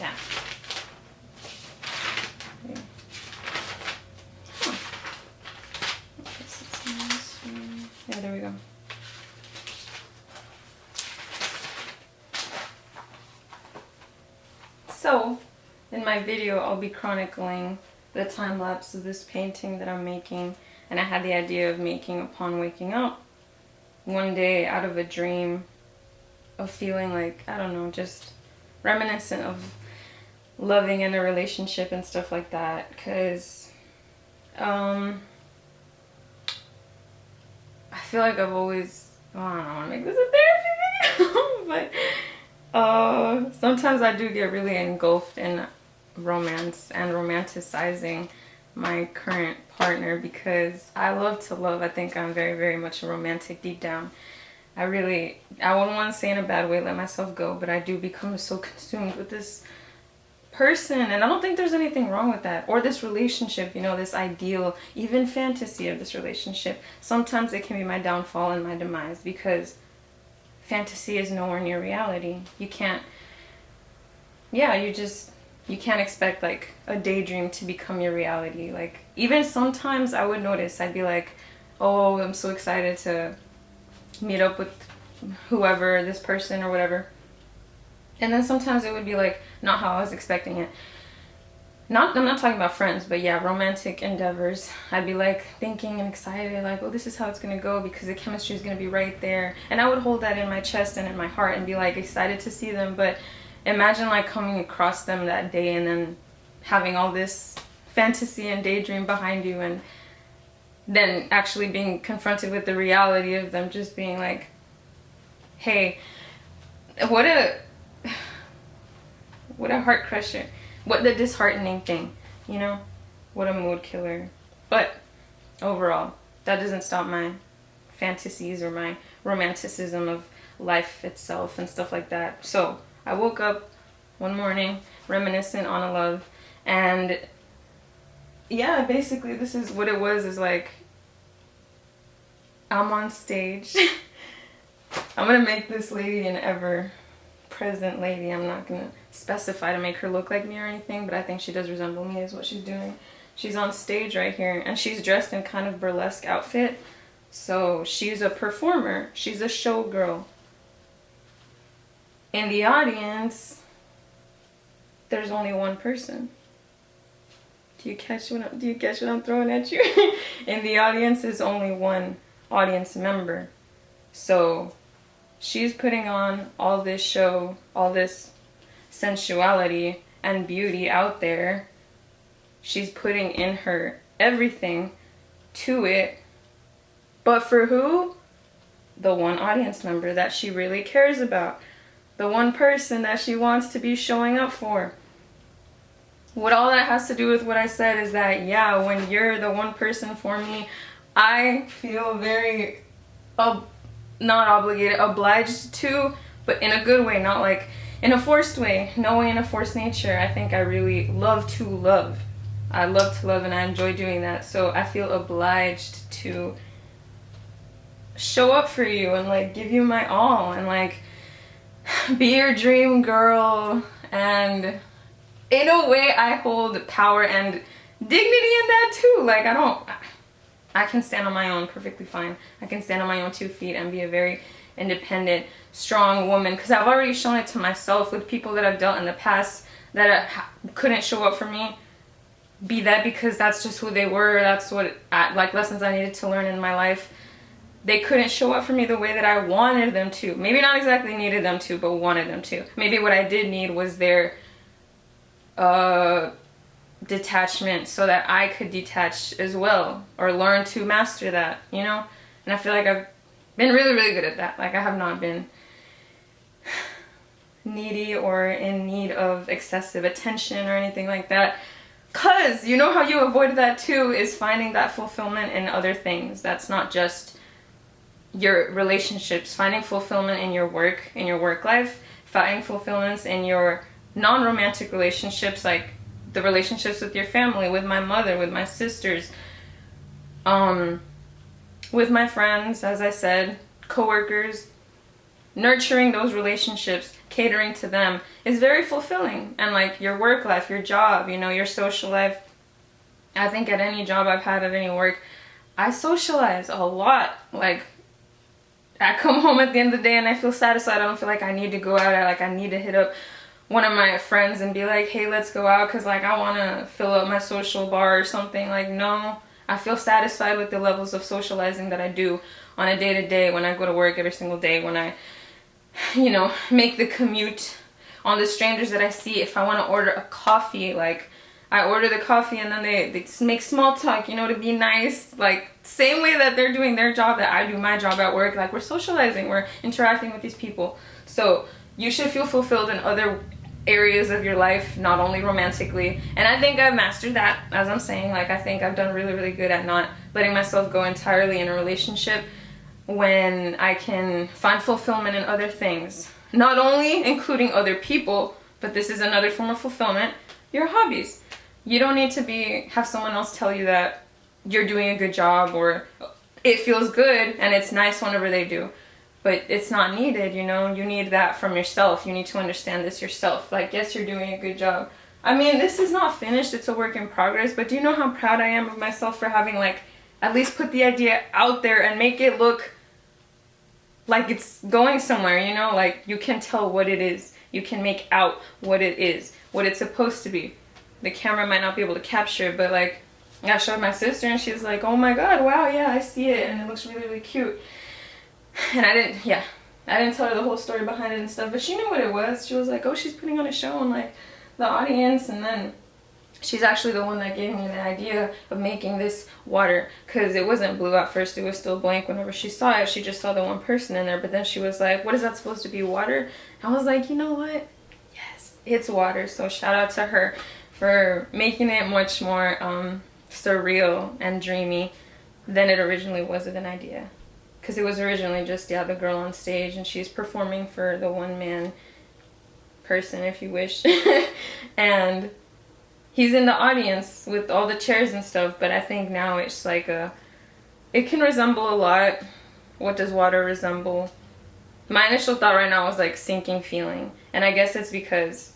Yeah. Yeah, there we go. So, in my video, I'll be chronicling the time lapse of this painting that I'm making, and I had the idea of making upon waking up one day out of a dream of feeling like, I don't know, just reminiscent of loving in a relationship and stuff like that, because I feel like I've always, I don't want to make this a therapy video, but sometimes I do get really engulfed in romance and romanticizing my current partner, because I love to love. I think I'm very, very much a romantic deep down. I wouldn't want to say in a bad way, let myself go, but I do become so consumed with this person, and I don't think there's anything wrong with that, or this relationship, you know, this ideal, even fantasy of this relationship. Sometimes it can be my downfall and my demise, because fantasy is nowhere near reality. You can't, you can't expect like a daydream to become your reality. Like, even sometimes I would notice, I'd be like, oh, I'm so excited to meet up with whoever, this person or whatever, and then sometimes it would be like not how I was expecting it. I'm not talking about friends, but yeah, romantic endeavors. I'd be like thinking and excited, like, oh, this is how it's gonna go, because the chemistry is gonna be right there, and I would hold that in my chest and in my heart and be like excited to see them. But imagine like coming across them that day and then having all this fantasy and daydream behind you, and then actually being confronted with the reality of them just being like, hey, what a heart crusher, what the disheartening thing, you know, what a mood killer. But overall, that doesn't stop my fantasies or my romanticism of life itself and stuff like that. So I woke up one morning reminiscent on a love, and yeah, basically this is what it was, is like, I'm on stage. I'm gonna make this lady an ever present lady. I'm not gonna specify to make her look like me or anything, but I think she does resemble me is what she's doing. She's on stage right here, and she's dressed in kind of burlesque outfit. So she's a performer, she's a showgirl. In the audience, there's only one person. Do you catch what I'm throwing at you? In the audience is only one audience member. So she's putting on all this show, all this sensuality and beauty out there. She's putting in her everything to it. But for who? The one audience member that she really cares about. The one person that she wants to be showing up for. What all that has to do with what I said is that, yeah, when you're the one person for me, I feel very, not obligated, obliged to, but in a good way, not like in a forced way, no way in a forced nature. I think I really love to love. I love to love, and I enjoy doing that. So I feel obliged to show up for you and like give you my all and like be your dream girl. And in a way I hold power and dignity in that too. Like, I can stand on my own perfectly fine. I can stand on my own 2 feet and be a very independent, strong woman, because I've already shown it to myself with people that I've dealt in the past that couldn't show up for me. Be that because that's just who they were, that's what, like, lessons I needed to learn in my life. They couldn't show up for me the way that I wanted them to. Maybe not exactly needed them to, but wanted them to. Maybe what I did need was their detachment, so that I could detach as well, or learn to master that, you know? And I feel like I've been really, really good at that. Like, I have not been needy or in need of excessive attention or anything like that. Cause you know how you avoid that too, is finding that fulfillment in other things. That's not just your relationships. Finding fulfillment in your work life, finding fulfillments in your non-romantic relationships, like the relationships with your family, with my mother, with my sisters, with my friends, as I said, co-workers, nurturing those relationships, catering to them is very fulfilling. And like your work life, your job, you know, your social life. I think at any job I've had, at any work, I socialize a lot. Like, I come home at the end of the day and I feel satisfied. I don't feel like I need to go out. I need to hit up one of my friends and be like, hey, let's go out because like I want to fill up my social bar or something. Like, no, I feel satisfied with the levels of socializing that I do on a day-to-day, when I go to work every single day, when I, you know, make the commute, on the strangers that I see. If I want to order a coffee, like, I order the coffee and then they just make small talk, you know, to be nice. Like, same way that they're doing their job, that I do my job at work. Like, we're socializing, we're interacting with these people. So you should feel fulfilled in other areas of your life, not only romantically. And I think I've mastered that, as I'm saying. Like, I think I've done really, really good at not letting myself go entirely in a relationship when I can find fulfillment in other things. Not only including other people, but this is another form of fulfillment, your hobbies. You don't need to have someone else tell you that you're doing a good job, or it feels good and it's nice whenever they do. But it's not needed, you know? You need that from yourself. You need to understand this yourself. Like, yes, you're doing a good job. I mean, this is not finished. It's a work in progress. But do you know how proud I am of myself for having, like, at least put the idea out there and make it look like it's going somewhere, you know? Like, you can tell what it is. You can make out what it is, what it's supposed to be. The camera might not be able to capture it, but like, I showed my sister and she's like, oh my god, wow, yeah, I see it, and it looks really, really cute. And I didn't tell her the whole story behind it and stuff, but she knew what it was. She was like, oh, she's putting on a show on like the audience. And then she's actually the one that gave me the idea of making this water, because it wasn't blue at first, it was still blank. Whenever she saw it, she just saw the one person in there, but then she was like, what is that supposed to be, water? I was like, you know what, yes, it's water. So shout out to her for making it much more surreal and dreamy than it originally was of an idea. Because it was originally just, yeah, the girl on stage, and she's performing for the one-man person, if you wish. And he's in the audience with all the chairs and stuff, but I think now it's like it can resemble a lot. What does water resemble? My initial thought right now was like sinking feeling. And I guess it's because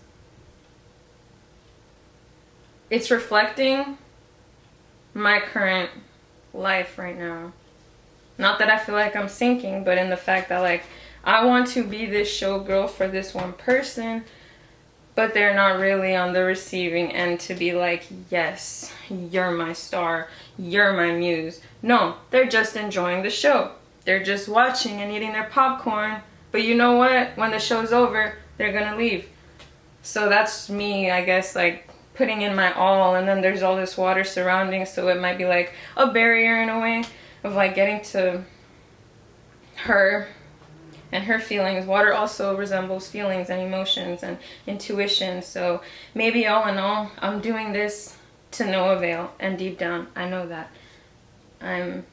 it's reflecting my current life right now. Not that I feel like I'm sinking, but in the fact that like I want to be this showgirl for this one person, but they're not really on the receiving end to be like, yes, you're my star, you're my muse. No, they're just enjoying the show. They're just watching and eating their popcorn. But you know what? When the show's over, they're gonna leave. So that's me, I guess, like putting in my all, and then there's all this water surrounding, so it might be like a barrier in a way of like getting to her and her feelings. Water also resembles feelings and emotions and intuition. So maybe all in all, I'm doing this to no avail, and deep down I know that I'm,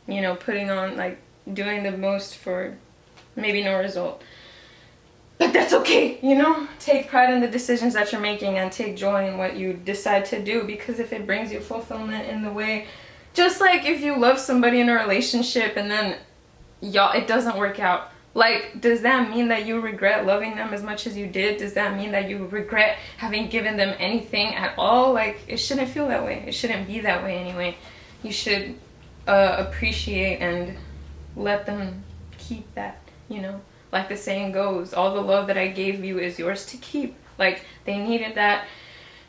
you know, putting on, like, doing the most for maybe no result. But that's okay, you know? Take pride in the decisions that you're making and take joy in what you decide to do, because if it brings you fulfillment in the way, just like if you love somebody in a relationship and then it doesn't work out, like, does that mean that you regret loving them as much as you did? Does that mean that you regret having given them anything at all? Like, it shouldn't feel that way. It shouldn't be that way anyway. You should appreciate and let them keep that, you know? Like the saying goes, all the love that I gave you is yours to keep. Like, they needed that.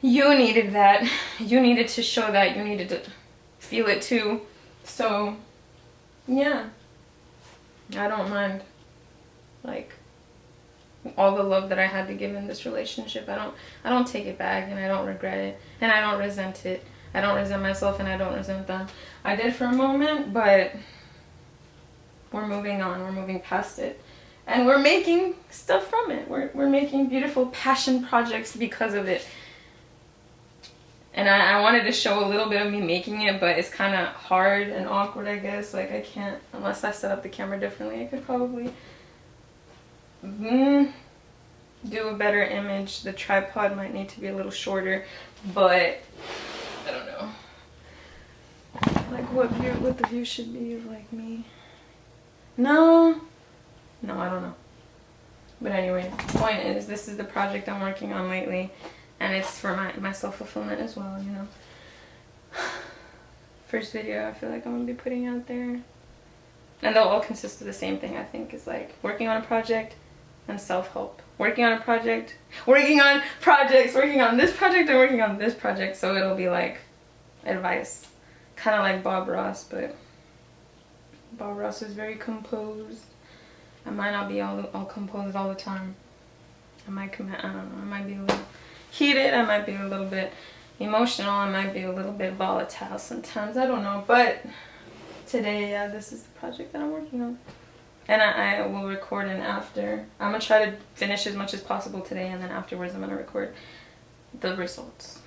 You needed that. You needed to show that. You needed to feel it too. So, yeah. I don't mind, like, all the love that I had to give in this relationship. I don't take it back, and I don't regret it, and I don't resent it. I don't resent myself, and I don't resent them. I did for a moment, but we're moving on. We're moving past it. And we're making stuff from it. We're making beautiful passion projects because of it. And I wanted to show a little bit of me making it, but it's kind of hard and awkward, I guess. Like, I can't, unless I set up the camera differently, I could probably do a better image. The tripod might need to be a little shorter, but I don't know. Like, what the view should be of, like, me. No. No, I don't know. But anyway, point is, this is the project I'm working on lately, and it's for my self-fulfillment as well, you know. First video I feel like I'm gonna be putting out there, and they'll all consist of the same thing. I think is like working on a project and self-help. Working on a project, working on projects, working on this project and working on this project. So it'll be like advice, kind of like Bob Ross, but Bob Ross is very composed. I might not be all composed all the time. I don't know, I might be a little heated, I might be a little bit emotional, I might be a little bit volatile sometimes, I don't know. But today, yeah, this is the project that I'm working on. And I will record, and after, I'm going to try to finish as much as possible today, and then afterwards I'm going to record the results.